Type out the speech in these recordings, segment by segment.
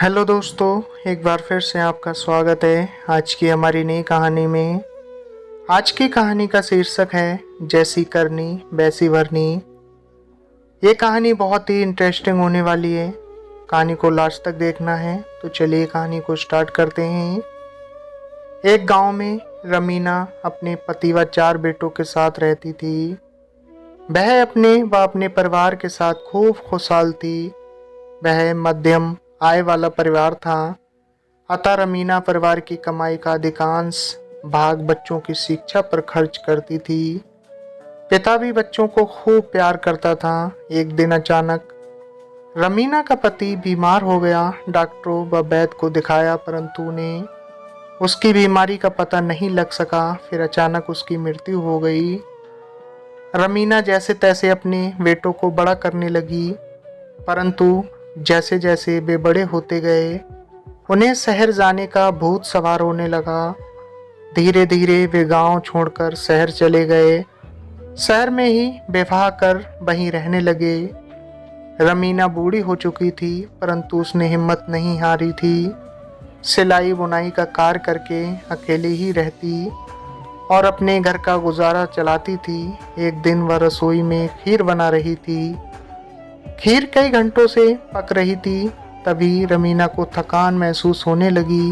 Hello दोस्तों, एक बार फिर से आपका स्वागत है आज की हमारी नई कहानी में। आज की कहानी का शीर्षक है जैसी करनी वैसी भरनी। ये कहानी बहुत ही इंटरेस्टिंग होने वाली है। कहानी को लास्ट तक देखना है तो चलिए कहानी को स्टार्ट करते हैं। एक गांव में रमीना अपने पति व 4 बेटों के साथ रहती थी। वह अपने परिवार के साथ खूब खुशहाल थी। वह मध्यम आय वाला परिवार था, अतः रमीना परिवार की कमाई का अधिकांश भाग बच्चों की शिक्षा पर खर्च करती थी। पिता भी बच्चों को खूब प्यार करता था। एक दिन अचानक रमीना का पति बीमार हो गया। डॉक्टरों व वैद्य को दिखाया परंतु उन्हें उसकी बीमारी का पता नहीं लग सका। फिर अचानक उसकी मृत्यु हो गई। रमीना जैसे तैसे अपने बेटों को बड़ा करने लगी, परंतु जैसे जैसे वे बड़े होते गए उन्हें शहर जाने का भूत सवार होने लगा। धीरे धीरे वे गांव छोड़कर शहर चले गए। शहर में ही विवाह कर वहीं रहने लगे। रमीना बूढ़ी हो चुकी थी परंतु उसने हिम्मत नहीं हारी थी। सिलाई बुनाई का कार्य करके अकेली ही रहती और अपने घर का गुजारा चलाती थी। एक दिन वह रसोई में खीर बना रही थी। खीर कई घंटों से पक रही थी। तभी रमीना को थकान महसूस होने लगी।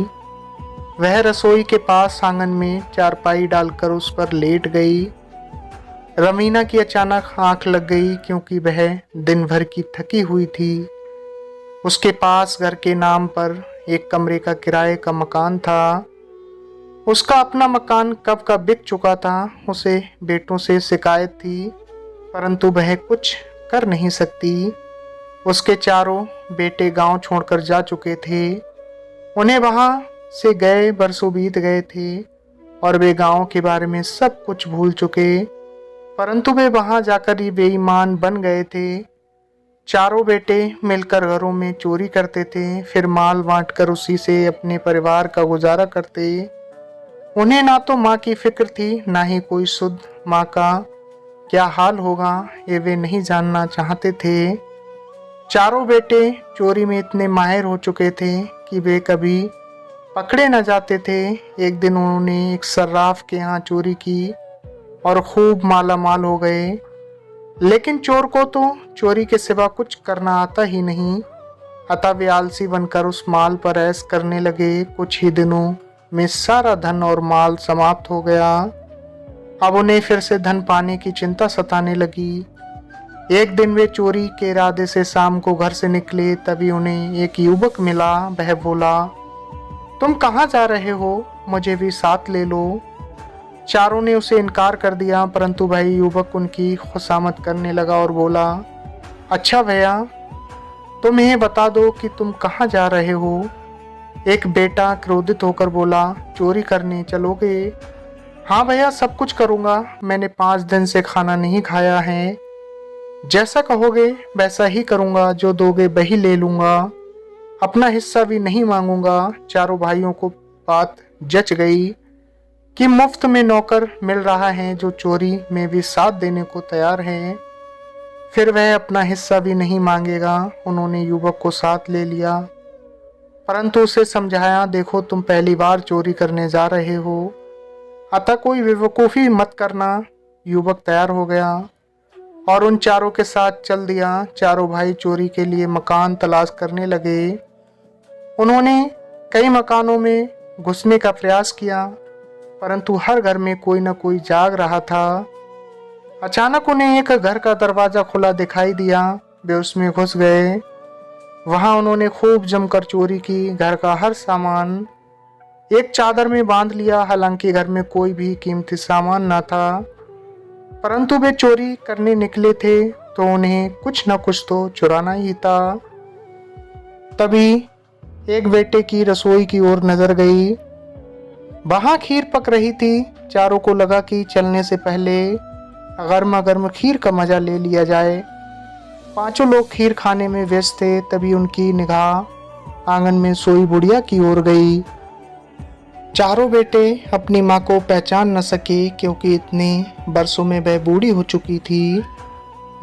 वह रसोई के पास आंगन में चारपाई डालकर उस पर लेट गई। रमीना की अचानक आंख लग गई क्योंकि वह दिन भर की थकी हुई थी। उसके पास घर के नाम पर एक कमरे का किराए का मकान था। उसका अपना मकान कब का बिक चुका था। उसे बेटों से शिकायत थी परंतु वह कुछ कर नहीं सकती। उसके चारों बेटे गांव छोड़कर जा चुके थे। उन्हें वहां से गए वर्षों बीत गए थे और वे गांव के बारे में सब कुछ भूल चुके, परंतु वे वहां जाकर ही बेईमान बन गए थे। चारों बेटे मिलकर घरों में चोरी करते थे, फिर माल बांटकर उसी से अपने परिवार का गुजारा करते। उन्हें ना तो माँ की फिक्र थी ना ही कोई शुद्ध माँ का क्या हाल होगा ये वे नहीं जानना चाहते थे। चारों बेटे चोरी में इतने माहिर हो चुके थे कि वे कभी पकड़े न जाते थे। एक दिन उन्होंने एक सर्राफ के यहाँ चोरी की और खूब माला माल हो गए। लेकिन चोर को तो चोरी के सिवा कुछ करना आता ही नहीं, अतः वे आलसी बनकर उस माल पर ऐश करने लगे। कुछ ही दिनों में सारा धन और माल समाप्त हो गया। अब उन्हें फिर से धन पाने की चिंता सताने लगी। एक दिन वे चोरी के इरादे से शाम को घर से निकले, तभी उन्हें एक युवक मिला। वह बोला, तुम कहाँ जा रहे हो? मुझे भी साथ ले लो। चारों ने उसे इनकार कर दिया परंतु वह युवक उनकी खुशामद करने लगा और बोला, अच्छा भैया, तुम ये बता दो कि तुम कहाँ जा रहे हो? एक बेटा क्रोधित होकर बोला, चोरी करने चलोगे? हाँ भैया, सब कुछ करूँगा। मैंने 5 दिन से खाना नहीं खाया है। जैसा कहोगे वैसा ही करूँगा, जो दोगे वही ले लूँगा, अपना हिस्सा भी नहीं मांगूंगा। चारों भाइयों को बात जच गई कि मुफ्त में नौकर मिल रहा है जो चोरी में भी साथ देने को तैयार है, फिर वह अपना हिस्सा भी नहीं मांगेगा। उन्होंने युवक को साथ ले लिया परंतु उसे समझाया, देखो तुम पहली बार चोरी करने जा रहे हो, अतः कोई बेवकूफ़ी मत करना। युवक तैयार हो गया और उन चारों के साथ चल दिया। चारों भाई चोरी के लिए मकान तलाश करने लगे। उन्होंने कई मकानों में घुसने का प्रयास किया परंतु हर घर में कोई न कोई जाग रहा था। अचानक उन्हें एक घर का दरवाज़ा खुला दिखाई दिया। वे उसमें घुस गए। वहां उन्होंने खूब जमकर चोरी की। घर का हर सामान एक चादर में बांध लिया। हालांकि घर में कोई भी कीमती सामान न था परंतु वे चोरी करने निकले थे तो उन्हें कुछ न कुछ तो चुराना ही था। तभी एक बेटे की रसोई की ओर नजर गई। वहां खीर पक रही थी। चारों को लगा कि चलने से पहले गर्मा गर्म खीर का मजा ले लिया जाए। 5 लोग खीर खाने में व्यस्त थे। तभी उनकी निगाह आंगन में सोई बुढ़िया की ओर गई। चारों बेटे अपनी माँ को पहचान न सके क्योंकि इतने बरसों में वह बूढ़ी हो चुकी थी।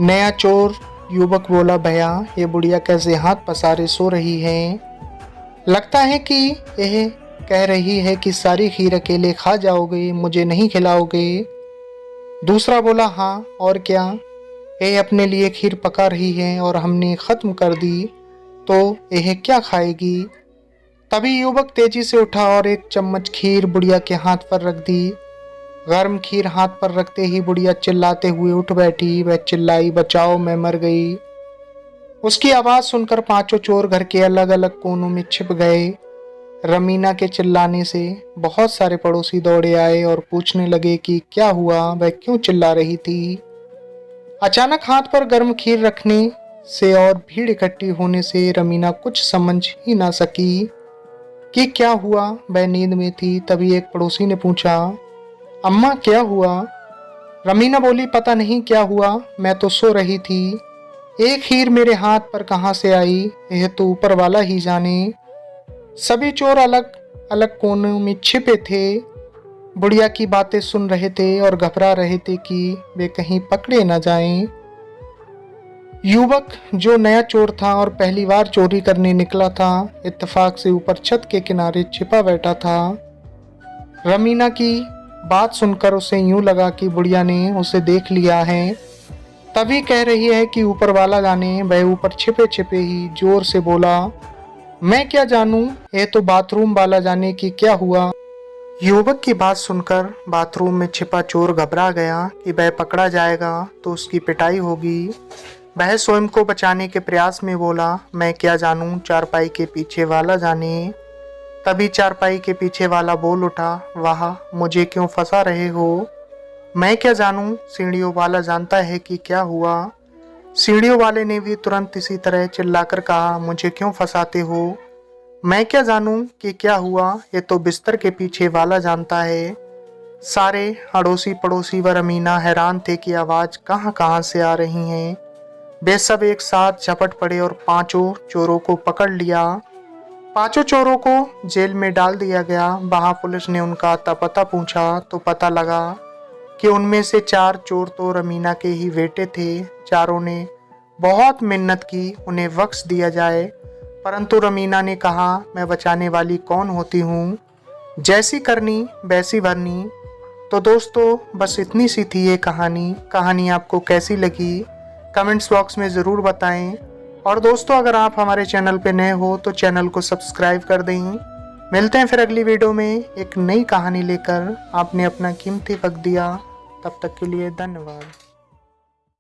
नया चोर युवक बोला, भैया ये बुढ़िया कैसे हाथ पसारे सो रही है? लगता है कि यह कह रही है कि सारी खीर अकेले खा जाओगे, मुझे नहीं खिलाओगे। दूसरा बोला, हाँ और क्या, यह अपने लिए खीर पका रही है और हमने ख़त्म कर दी तो यह क्या खाएगी। तभी युवक तेजी से उठा और एक चम्मच खीर बुढ़िया के हाथ पर रख दी। गर्म खीर हाथ पर रखते ही बुढ़िया चिल्लाते हुए उठ बैठी। वह चिल्लाई, बचाओ मैं मर गई। उसकी आवाज़ सुनकर पांचों चोर घर के अलग अलग कोनों में छिप गए। रमीना के चिल्लाने से बहुत सारे पड़ोसी दौड़े आए और पूछने लगे कि क्या हुआ, वह क्यों चिल्ला रही थी। अचानक हाथ पर गर्म खीर रखने से और भीड़ इकट्ठी होने से रमीना कुछ समझ ही ना सकी कि क्या हुआ। वह नींद में थी। तभी एक पड़ोसी ने पूछा, अम्मा क्या हुआ। रमीना बोली, पता नहीं क्या हुआ, मैं तो सो रही थी। एक खीर मेरे हाथ पर कहाँ से आई, यह तो ऊपर वाला ही जाने। सभी चोर अलग अलग कोनों में छिपे थे, बुढ़िया की बातें सुन रहे थे और घबरा रहे थे कि वे कहीं पकड़े न जाएं। युवक जो नया चोर था और पहली बार चोरी करने निकला था, इत्तेफाक से ऊपर छत के किनारे छिपा बैठा था। रमीना की बात सुनकर उसे यूं लगा कि बुढ़िया ने उसे देख लिया है। तभी कह रही है कि ऊपर वाला जाने। वह ऊपर छिपे छिपे ही जोर से बोला, मैं क्या जानूं, ये तो बाथरूम वाला जाने कि क्या हुआ। युवक की बात सुनकर बाथरूम में छिपा चोर घबरा गया कि वह पकड़ा जाएगा तो उसकी पिटाई होगी। वह स्वयं को बचाने के प्रयास में बोला, मैं क्या जानूं, चारपाई के पीछे वाला जाने। तभी चारपाई के पीछे वाला बोल उठा, वाह, मुझे क्यों फंसा रहे हो। मैं क्या जानूं, सीढ़ियों वाला जानता है कि क्या हुआ। सीढ़ियों वाले ने भी तुरंत इसी तरह चिल्लाकर कहा, मुझे क्यों फंसाते हो। मैं क्या जानूं कि क्या हुआ, ये तो बिस्तर के पीछे वाला जानता है। सारे अड़ोसी पड़ोसी व रमीना हैरान थे कि आवाज़ कहाँ कहाँ से आ रही हैं। वे सब एक साथ झपट पड़े और पांचों चोरों को पकड़ लिया। पांचों चोरों को जेल में डाल दिया गया। वहां पुलिस ने उनका आता पता पूछा तो पता लगा कि उनमें से 4 चोर तो रमीना के ही बेटे थे। चारों ने बहुत मिन्नत की उन्हें बख्श दिया जाए, परंतु रमीना ने कहा, मैं बचाने वाली कौन होती हूँ, जैसी करनी वैसी भरनी। तो दोस्तों, बस इतनी सी थी ये कहानी आपको कैसी लगी कमेंट्स बॉक्स में ज़रूर बताएं। और दोस्तों, अगर आप हमारे चैनल पे नए हो तो चैनल को सब्सक्राइब कर दें। मिलते हैं फिर अगली वीडियो में एक नई कहानी लेकर। आपने अपना कीमती वक्त दिया, तब तक के लिए धन्यवाद।